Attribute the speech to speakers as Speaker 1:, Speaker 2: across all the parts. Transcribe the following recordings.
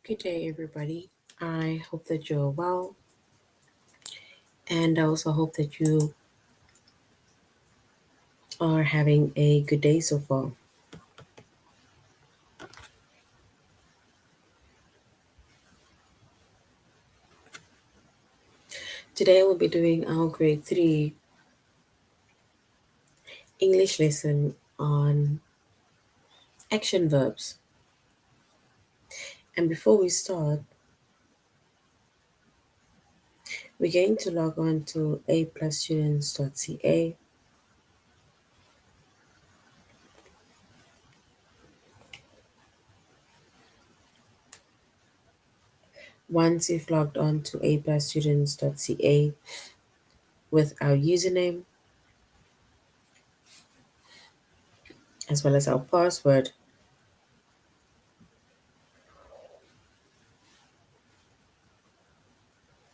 Speaker 1: Good day, everybody. I hope that you're well, and I also hope that you are having a good day so far. Today, we'll be doing our grade 3 English lesson on action verbs. And before we start, we're going to log on to aplusstudents.ca. Once you've logged on to aplusstudents.ca with our username as well as our password,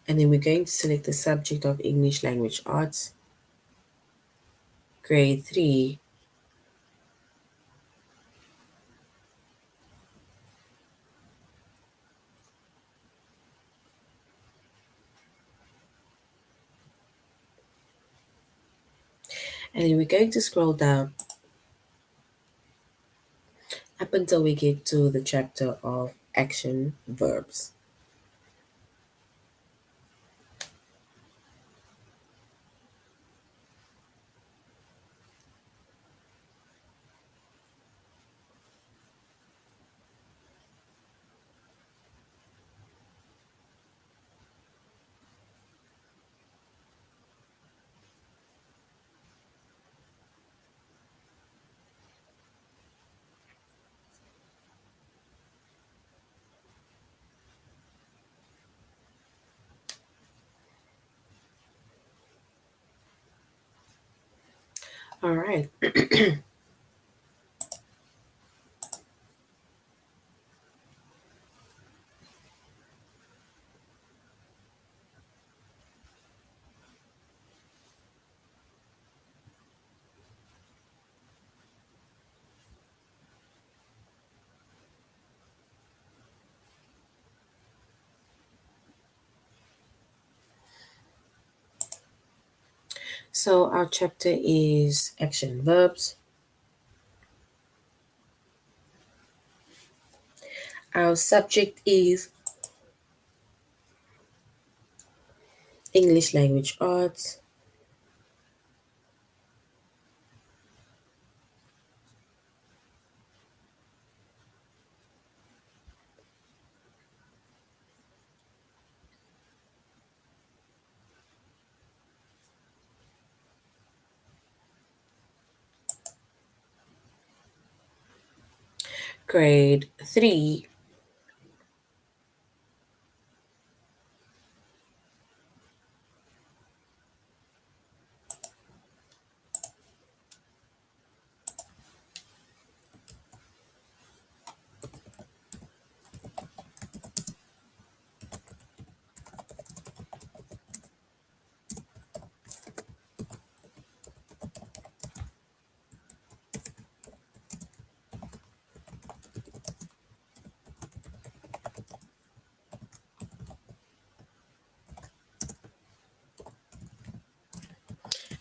Speaker 1: and then we're going to select the subject of English Language Arts, grade 3. And then we're going to scroll down up until we get to the chapter of action verbs. All right. So our chapter is action verbs. Our subject is English language arts. Grade 3.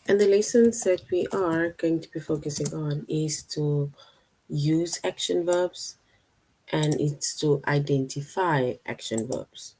Speaker 1: And the lessons that we are going to be focusing on is to use action verbs, and it's to identify action verbs.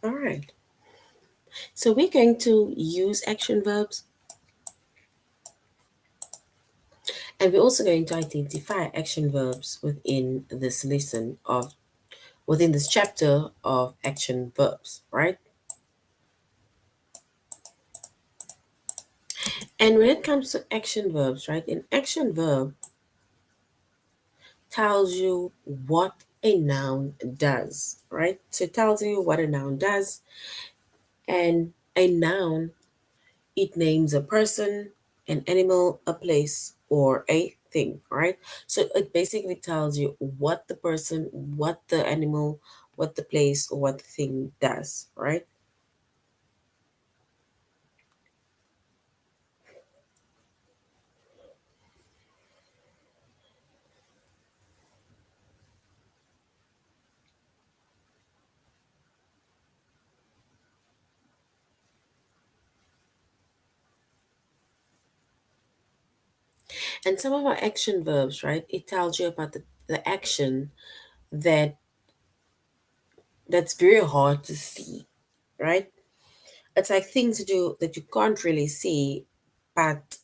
Speaker 1: All right. So we're going to use action verbs, and we're also going to identify action verbs within this lesson of within this chapter of action verbs, right? And when it comes to action verbs, right, an action verb tells you what a noun does, right? So it tells you what a noun does, and a noun, it names a person, an animal, a place, or a thing, right? So it basically tells you what the person, what the animal, what the place, or what the thing does, right? And some of our action verbs, right? It tells you about the action that that's very hard to see, right? It's like things to do that you can't really see, but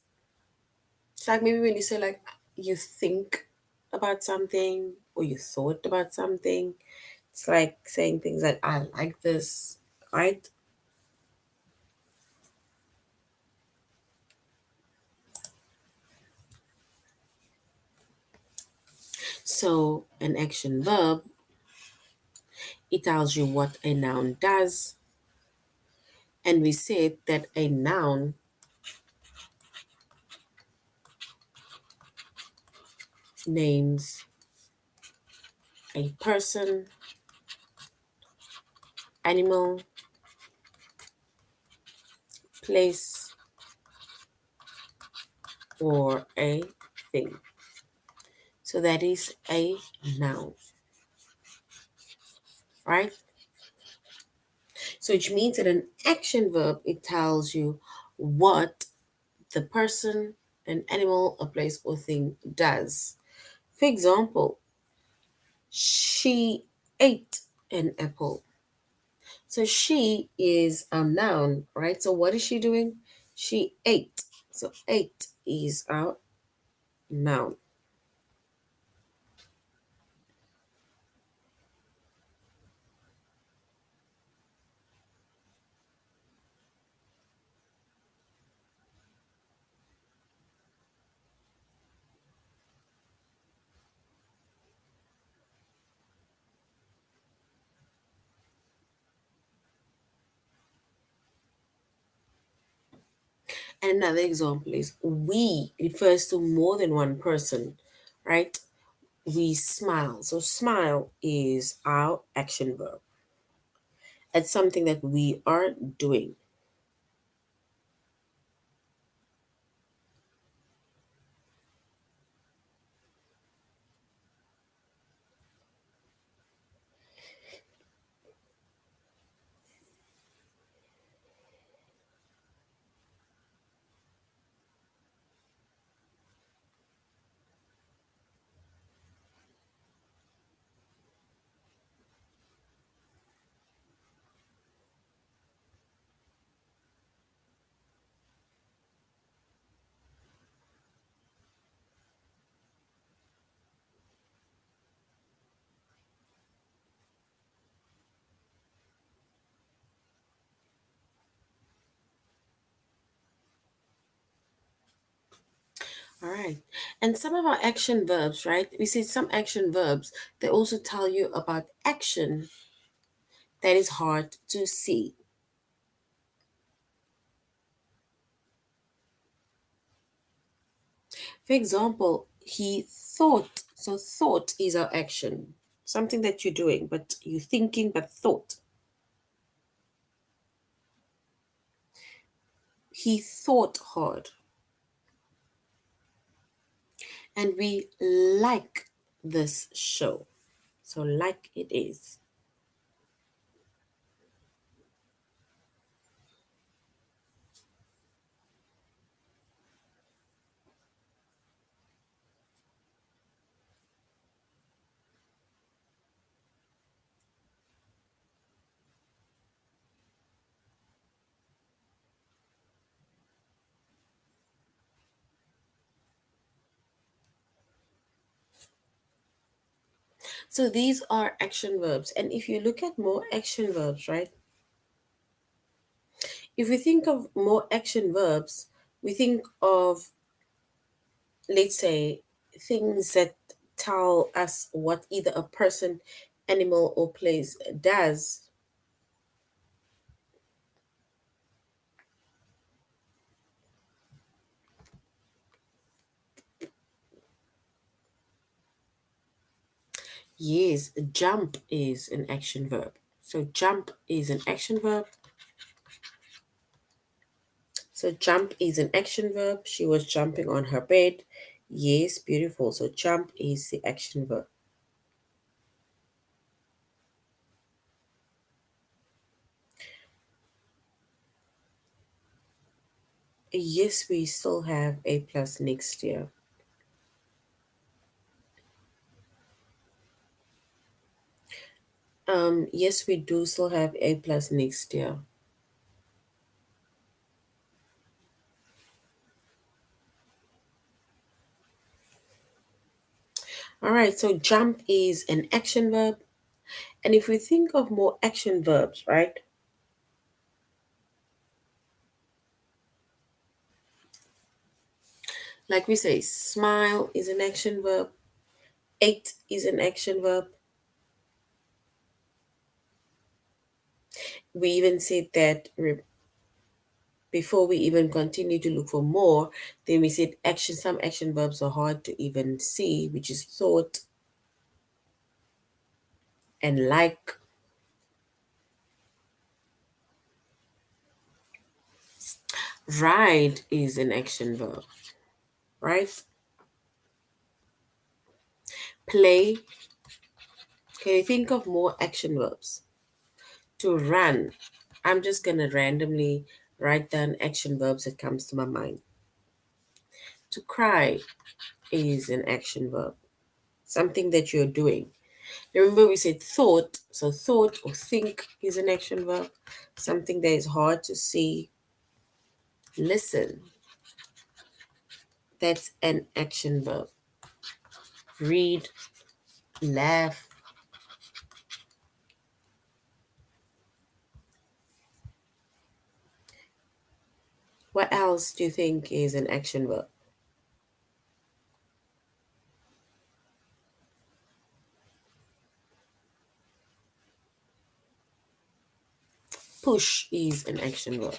Speaker 1: it's like maybe when you say like you think about something or you thought about something, it's like saying things like I like this, right? So an action verb, it tells you what a noun does, and we said that a noun names a person, animal, place, or a thing. So that is a noun, right? So which means that an action verb, it tells you what the person, an animal, a place, or thing does. For example, she ate an apple. So she is a noun, right? So what is she doing? She ate. So ate is a noun. And another example is we refers to more than one person, right? We smile. So smile is our action verb. It's something that we are doing. All right. And some of our action verbs, right? We see some action verbs, they also tell you about action that is hard to see. For example, he thought. So thought is our action. Something that you're doing, but you're thinking, but thought. He thought hard. And we like this show. So like it is. So these are action verbs. And if you look at more action verbs, right? If we think of more action verbs, We think of, let's say, things that tell us what either a person, animal, or place does. Yes, jump is an action verb. So jump is an action verb. So jump is an action verb. She was jumping on her bed. Yes, beautiful. So jump is the action verb. Yes, we still have A plus next year. Yes, we do still have A plus next year. All right, so jump is an action verb. And if we think of more action verbs, right? Like we say, smile is an action verb, ate is an action verb. We even said that before we even continue to look for more, then we said some action verbs are hard to even see, which is thought and like. Ride is an action verb, right? Play. Can you think of more action verbs? To run. I'm just gonna randomly write down action verbs that comes to my mind. To cry is an action verb, something that you're doing. Remember we said thought, so thought or think is an action verb, something that is hard to see. Listen, that's an action verb. Read, laugh. What else do you think is an action verb? Push is an action verb.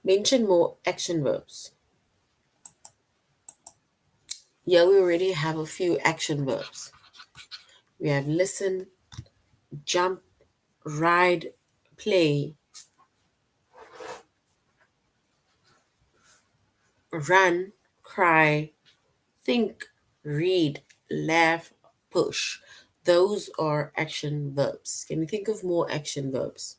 Speaker 1: Mention more action verbs. Yeah, we already have a few action verbs. We have listen, jump, ride, play, run, cry, think, read, laugh, push. Those are action verbs. Can you think of more action verbs?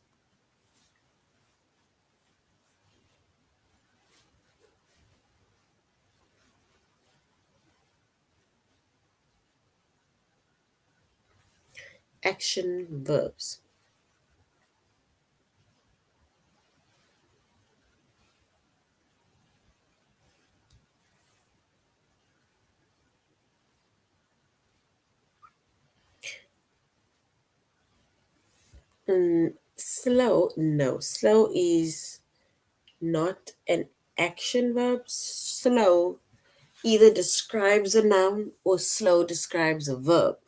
Speaker 1: Action verbs. Slow, no. Slow is not an action verb. Slow either describes a noun or slow describes a verb,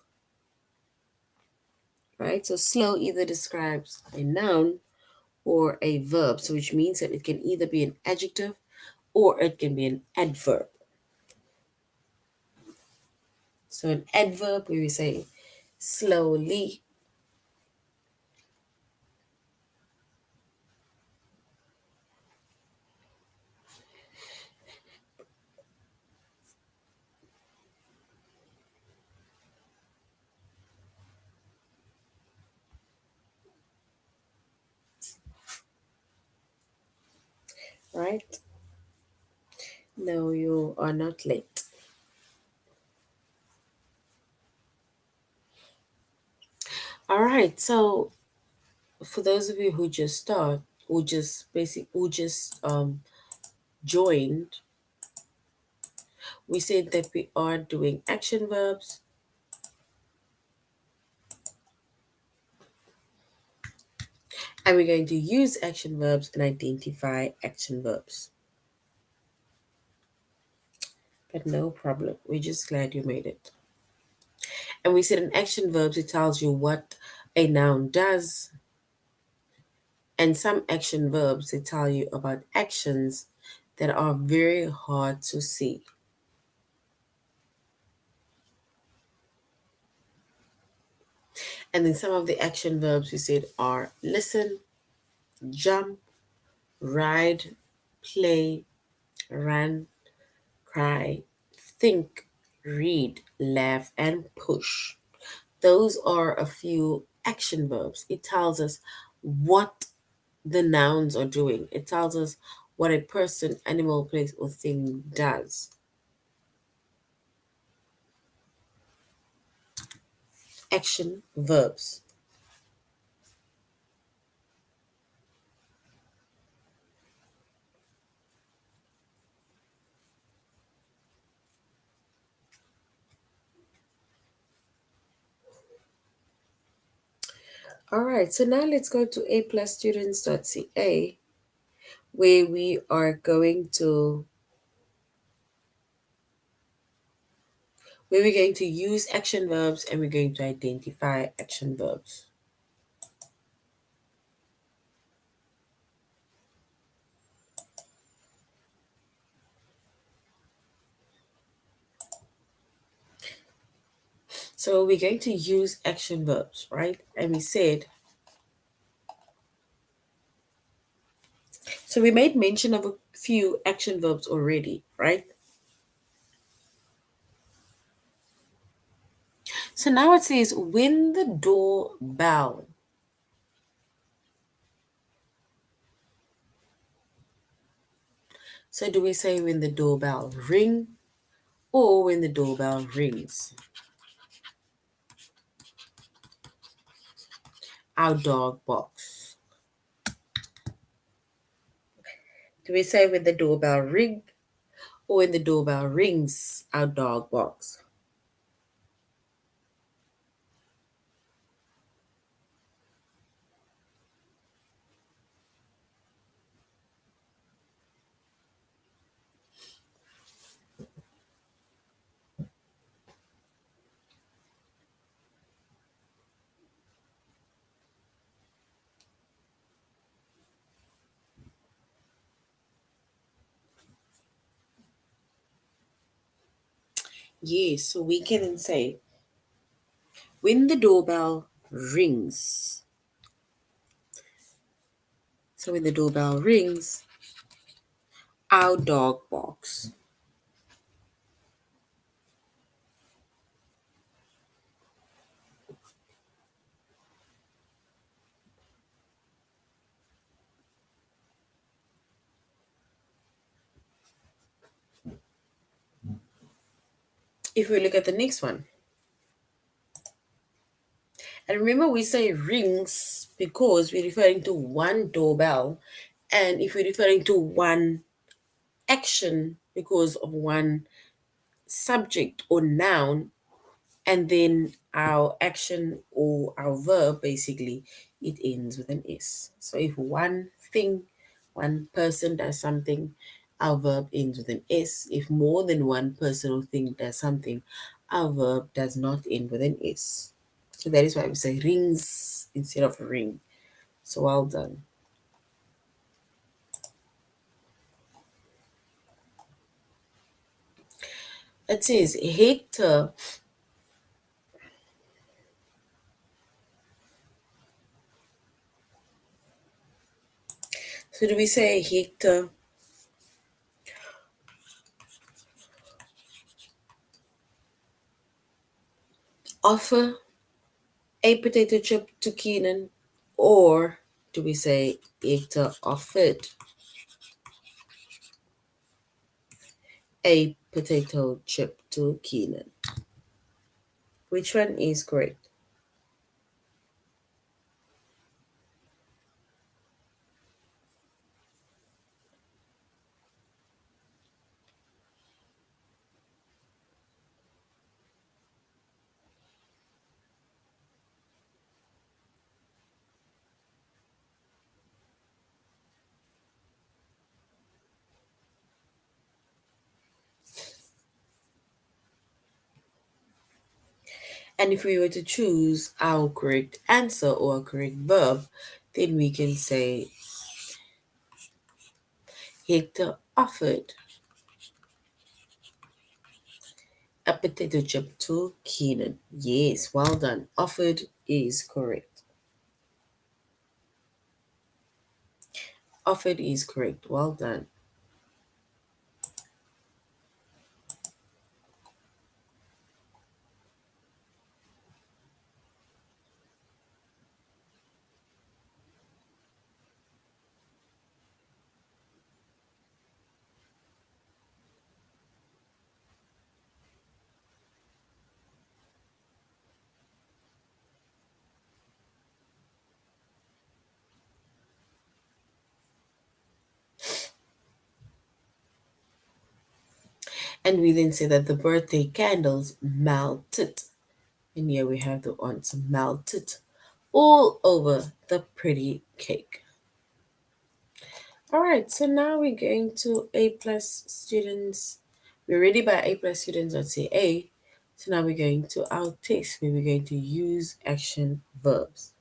Speaker 1: right? So slow either describes a noun or a verb, so which means that it can either be an adjective or it can be an adverb. So an adverb where we say slowly, right? No, you are not late. All right. So for those of you who just who just joined, we said that we are doing action verbs. And we're going to use action verbs and identify action verbs. But no problem. We're just glad you made it. And we said in action verbs, it tells you what a noun does. And some action verbs, they tell you about actions that are very hard to see. And then some of the action verbs we said are listen, jump, ride, play, run, cry, think, read, laugh, and push. Those are a few action verbs. It tells us what the nouns are doing. It tells us what a person, animal, place, or thing does. Action verbs. All right, so now let's go to aplusstudents.ca where we are going to use action verbs and we're going to identify action verbs. So we're going to use action verbs, right? And we said, so we made mention of a few action verbs already, right? So now it says, when the door bell. So do we say when the doorbell ring or when the doorbell rings? Our dog barks. Do we say when the doorbell ring or when the doorbell rings, our dog barks? Yes, so we can say when the doorbell rings. So when the doorbell rings, our dog barks. If we look at the next one, and remember we say rings because we're referring to one doorbell, and if we're referring to one action because of one subject or noun, and then our action or our verb basically it ends with an s. So if one thing, one person does something, our verb ends with an s. If more than one person or thing does something, our verb does not end with an s. So that is why we say rings instead of ring. So well done. It says Hector. So do we say Hector offer a potato chip to Keenan, or do we say Hector offered a potato chip to Keenan? Which one is correct? And if we were to choose our correct answer or a correct verb, then we can say Hector offered a potato chip to Keenan. Yes, well done. Offered is correct. Offered is correct. Well done. And we then say that the birthday candles melted. And here we have the answer melted all over the pretty cake. All right, so now we're going to A plus students. We're ready by A plus students at say A. So now we're going to our test where we're going to use action verbs.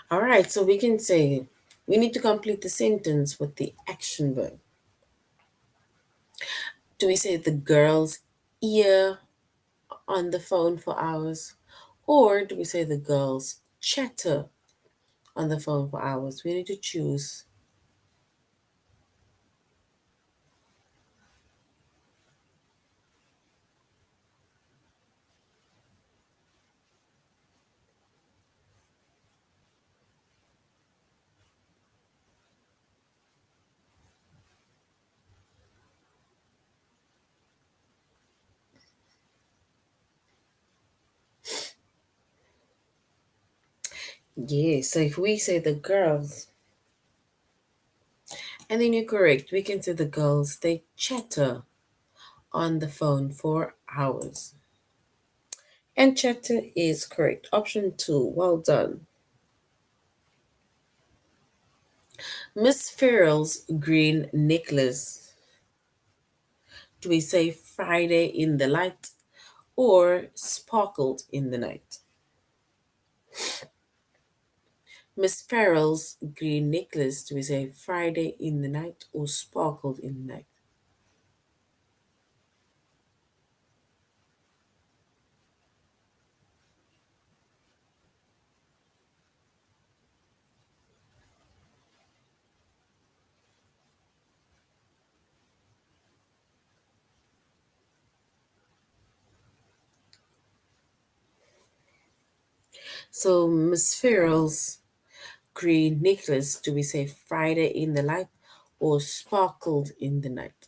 Speaker 1: All right, so we can say we need to complete the sentence with the action verb. Do we say the girl's ear on the phone for hours? Or do we say the girls chatter on the phone for hours? We need to choose. Yeah, so if we say the girls, and then you're correct, we can say the girls, they chatter on the phone for hours. And chatter is correct. Option two, well done. Miss Farrell's green necklace. Do we say Friday in the light or sparkled in the night? Miss Farrell's green necklace, do we say Friday in the night or sparkled in the night? So Miss Farrell's green necklace, do we say Friday in the light or sparkled in the night?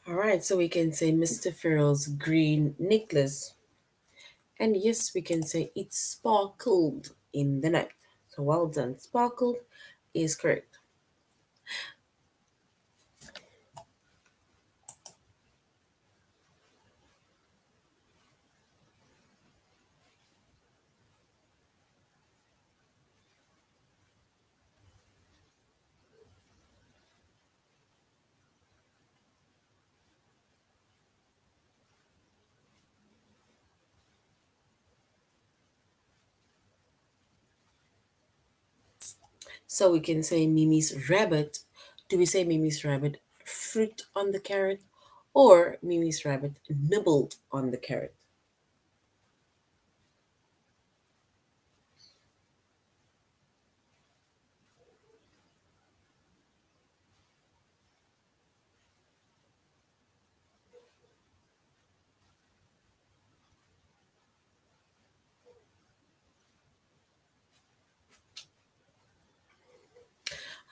Speaker 1: All right, so we can say Mr. Farrell's green necklace. And yes, we can say it sparkled in the night. So well done. Sparkled is correct. So we can say Mimi's rabbit. Do we say Mimi's rabbit fruit on the carrot or Mimi's rabbit nibbled on the carrot?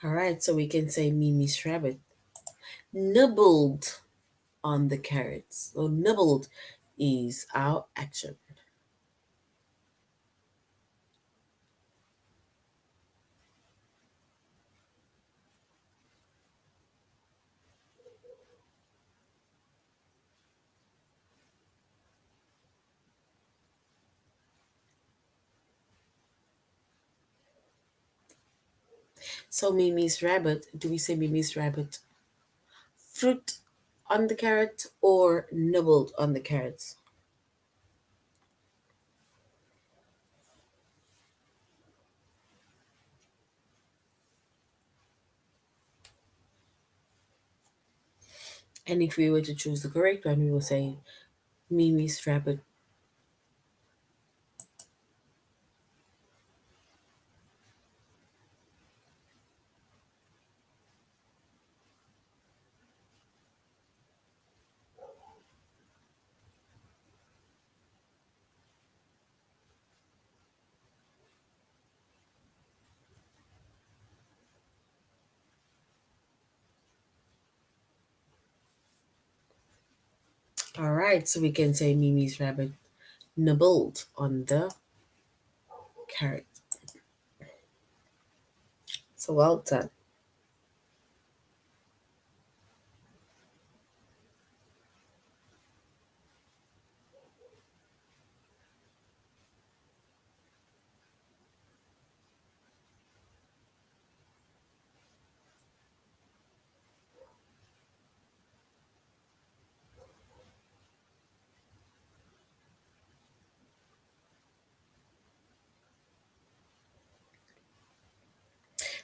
Speaker 1: All right, so we can say Mimi's rabbit nibbled on the carrots. So nibbled is our action. So Mimi's rabbit, do we say Mimi's rabbit fruit on the carrot or nibbled on the carrots? And if we were to choose the correct one, we will say Mimi's rabbit. All right, so we can say Mimi's rabbit nibbled on the carrot. So well done.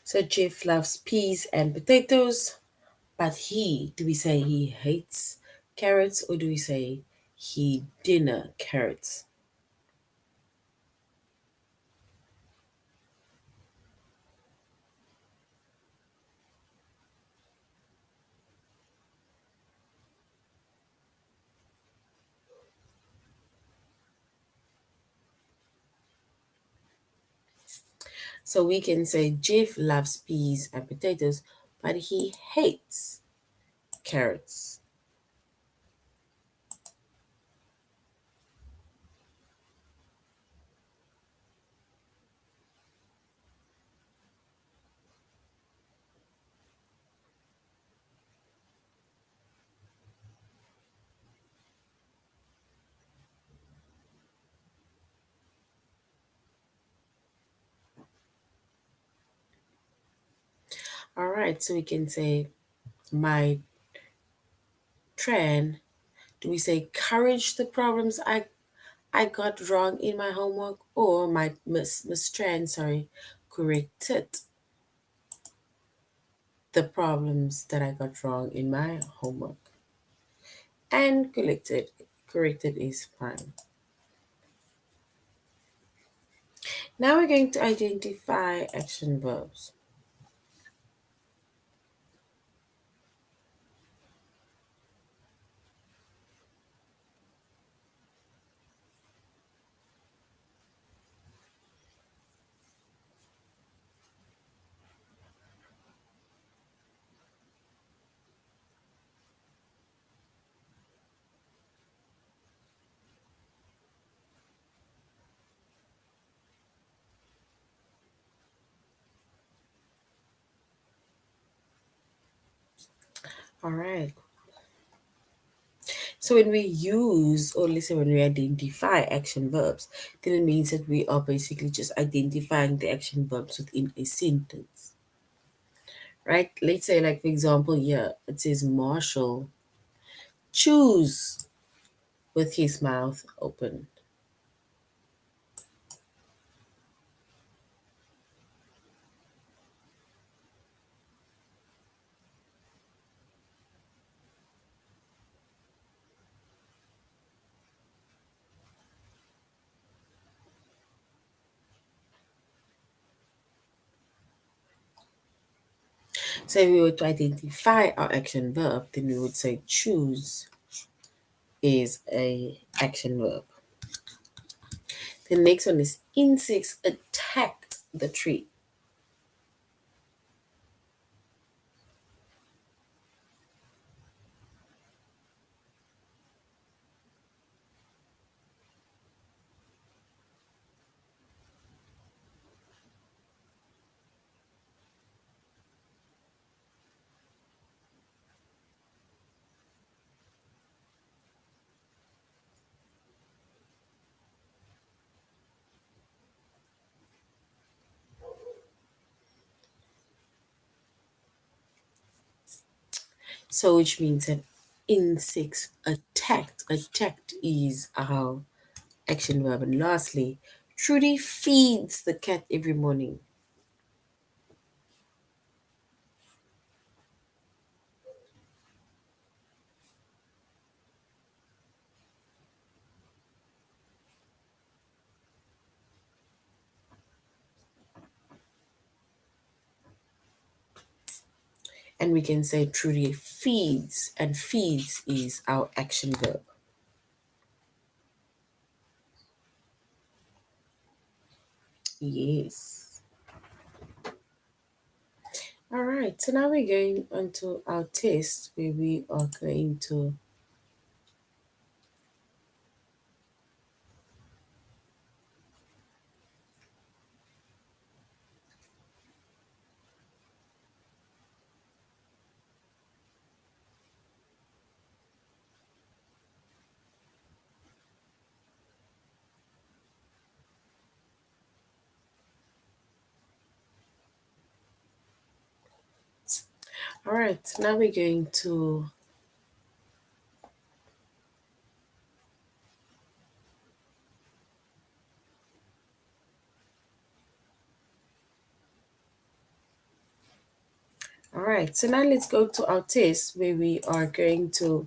Speaker 1: So Jeff loves peas and potatoes, but do we say he hates carrots or do we say he dinner carrots? So we can say Jeff loves peas and potatoes, but he hates carrots. All right, so we can say my Tran. Do we say courage the problems I got wrong in my homework or my Miss Tran, sorry, corrected the problems that I got wrong in my homework. And corrected is fine. Now we're going to identify action verbs. All right. So when we use, or let's say when we identify action verbs, then it means that we are basically just identifying the action verbs within a sentence, right? Let's say, like for example, here it says Marshall chews with his mouth open. So if we were to identify our action verb, then we would say choose is a action verb. The next one is insects attacked the tree. So which means that insects attacked. Attacked is our action verb. And lastly, Trudy feeds the cat every morning. And we can say Trudy feeds, and feeds is our action verb. Yes. All right, so now we're going on to our test where we are going to. All right, so now we're going to. All right, so now let's go to our test where we are going to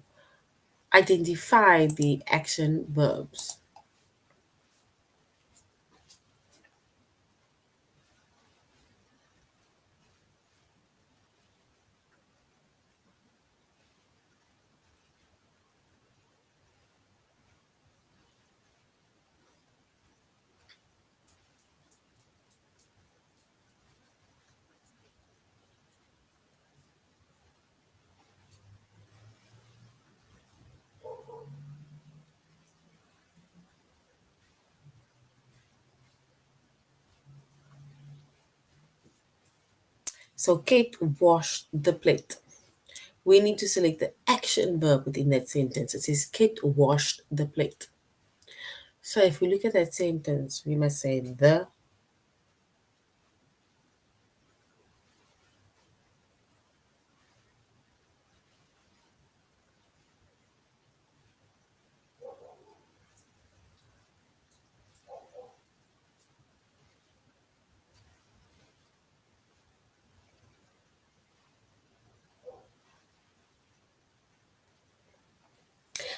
Speaker 1: identify the action verbs. So Kate washed the plate. We need to select the action verb within that sentence. It says Kate washed the plate. So if we look at that sentence, we must say the.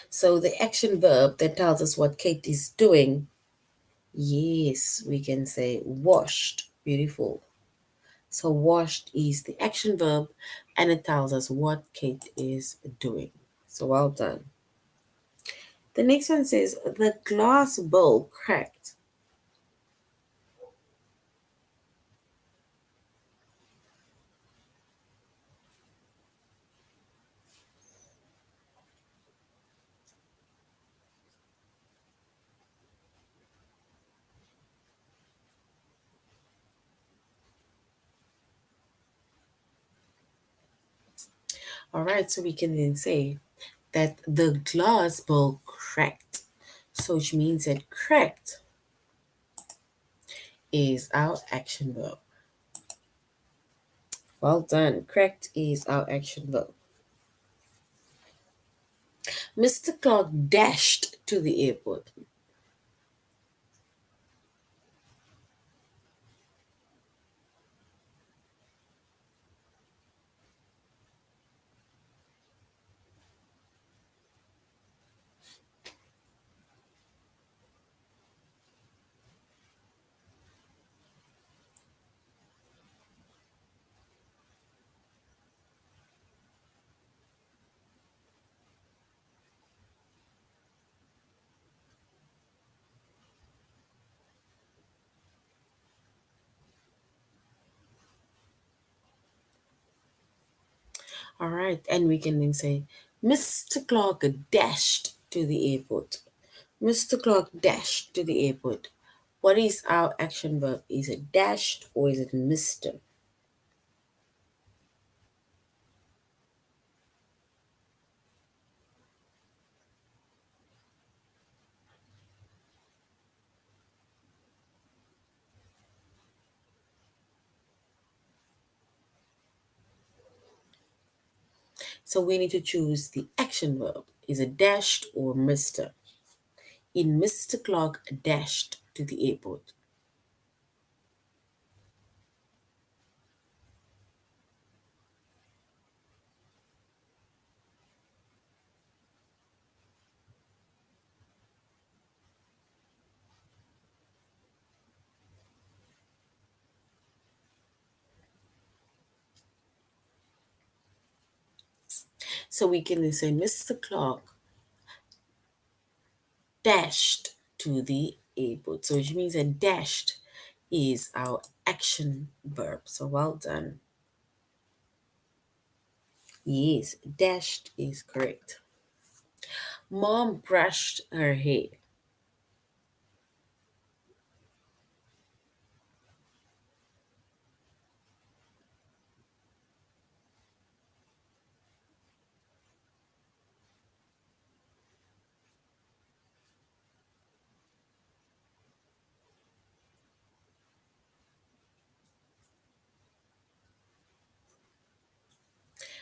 Speaker 1: So the action verb that tells us what Kate is doing. Yes, we can say washed. Beautiful. So washed is the action verb and it tells us what Kate is doing. So well done. The next one says the glass bowl cracked. All right, so we can then say that the glass bowl cracked. So which means that cracked is our action verb. Well done. Cracked is our action verb. Mr. Clark dashed to the airport. All right, and we can then say Mr. Clark dashed to the airport. Mr. Clark dashed to the airport. What is our action verb? Is it dashed or is it Mr.? So we need to choose the action verb. Is it dashed or Mr.? In Mr. Clark dashed to the airport. So we can say Mr. Clark dashed to the airport. So which means that dashed is our action verb. So well done. Yes, dashed is correct. Mom brushed her hair.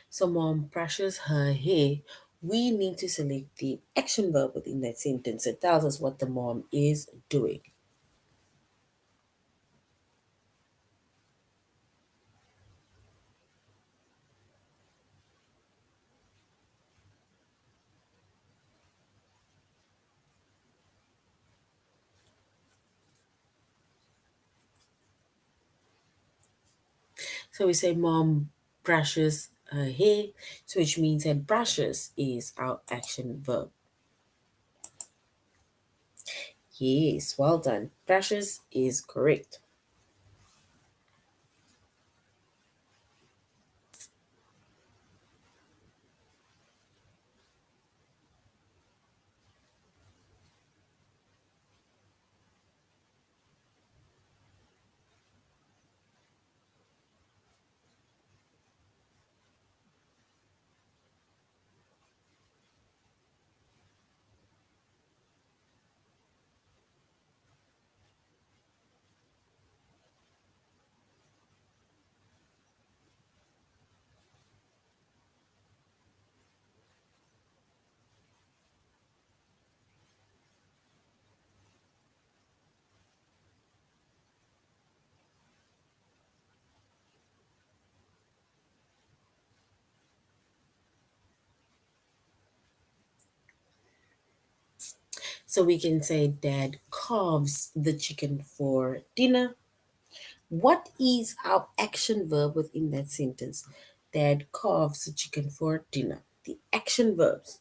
Speaker 1: So mom brushes her hair. We need to select the action verb within that sentence. It tells us what the mom is doing. So we say mom brushes her hair, so which means that brushes is our action verb. Yes, well done. Brushes is correct. So we can say dad carves the chicken for dinner. What is our action verb within that sentence? Dad carves the chicken for dinner. The action verbs.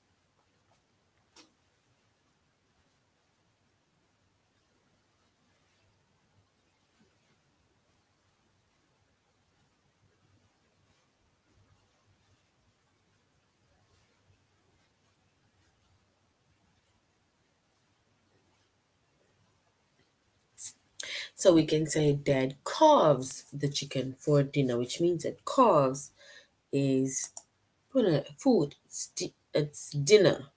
Speaker 1: So we can say dad carves the chicken for dinner, which means that carves is food. It's dinner,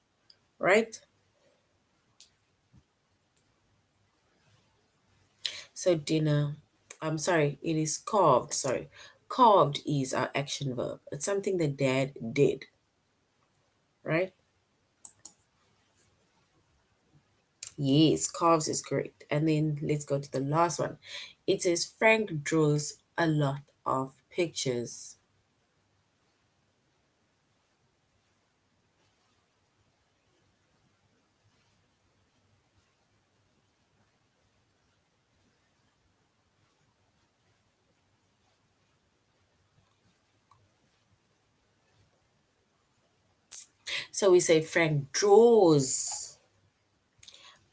Speaker 1: right? So dinner, I'm sorry, it is carved. Sorry. Carved is our action verb. It's something that dad did, right? Yes, carves is correct. And then let's go to the last one. It says Frank draws a lot of pictures. So we say Frank draws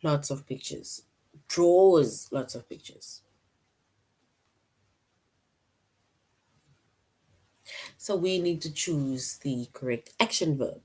Speaker 1: lots of pictures. Draws lots of pictures. So we need to choose the correct action verb.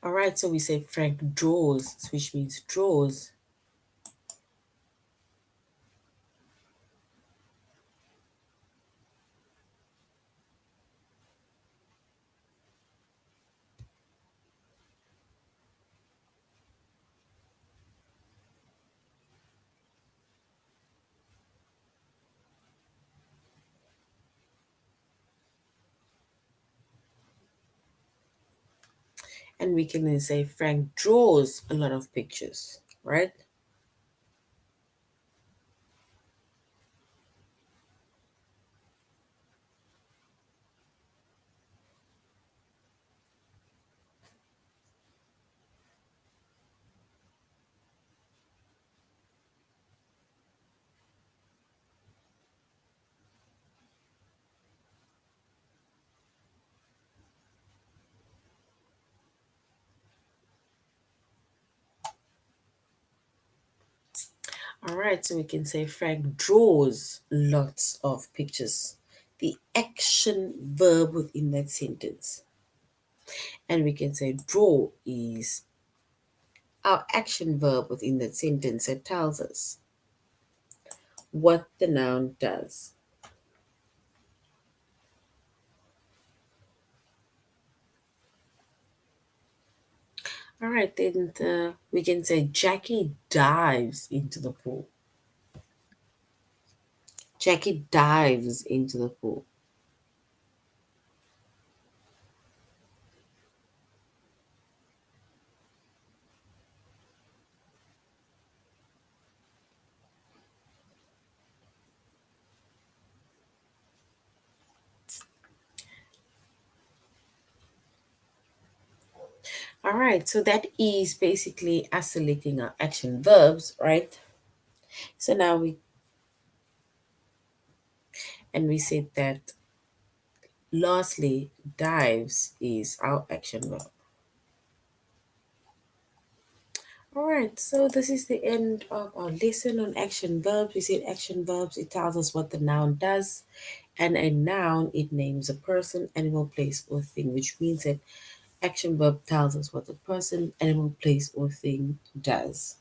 Speaker 1: All right, so we say Frank draws, which means draws. And we can then say Frank draws a lot of pictures, right? All right, so we can say Frank draws lots of pictures. The action verb within that sentence. And we can say draw is our action verb within that sentence that tells us what the noun does. All right, then we can say Jackie dives into the pool. Jackie dives into the pool. All right, so that is basically us selecting our action verbs, right? So now we said that lastly, dives is our action verb. All right, so this is the end of our lesson on action verbs. We said action verbs, it tells us what the noun does, and a noun, it names a person, animal, place, or thing, which means that action verb tells us what the person, animal, place, or thing does.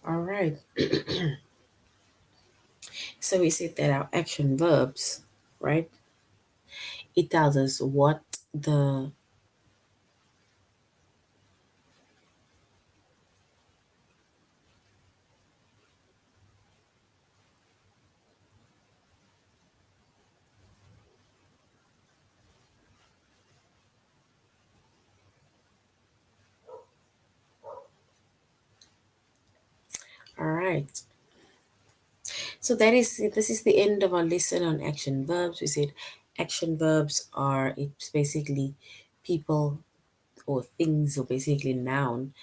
Speaker 1: All right, so we said that our action verbs, right, it tells us what the, all right. So this is the end of our lesson on action verbs. We said action verbs are, it's basically people or things, or basically noun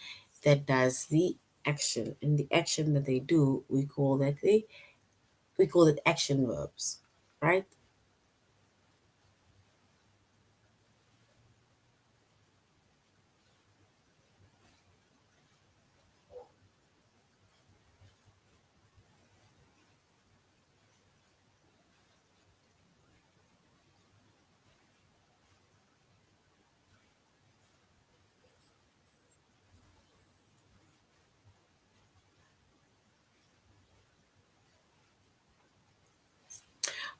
Speaker 1: that does the action, and the action that they do, we call it action verbs, right?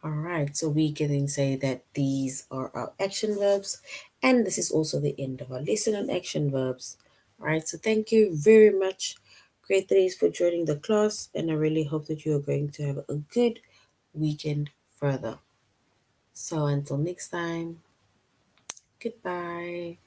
Speaker 1: All right, so we can then say that these are our action verbs, and this is also the end of our lesson on action verbs. All right, so thank you very much, grade threes, for joining the class, and I really hope that you are going to have a good weekend further. So until next time, goodbye.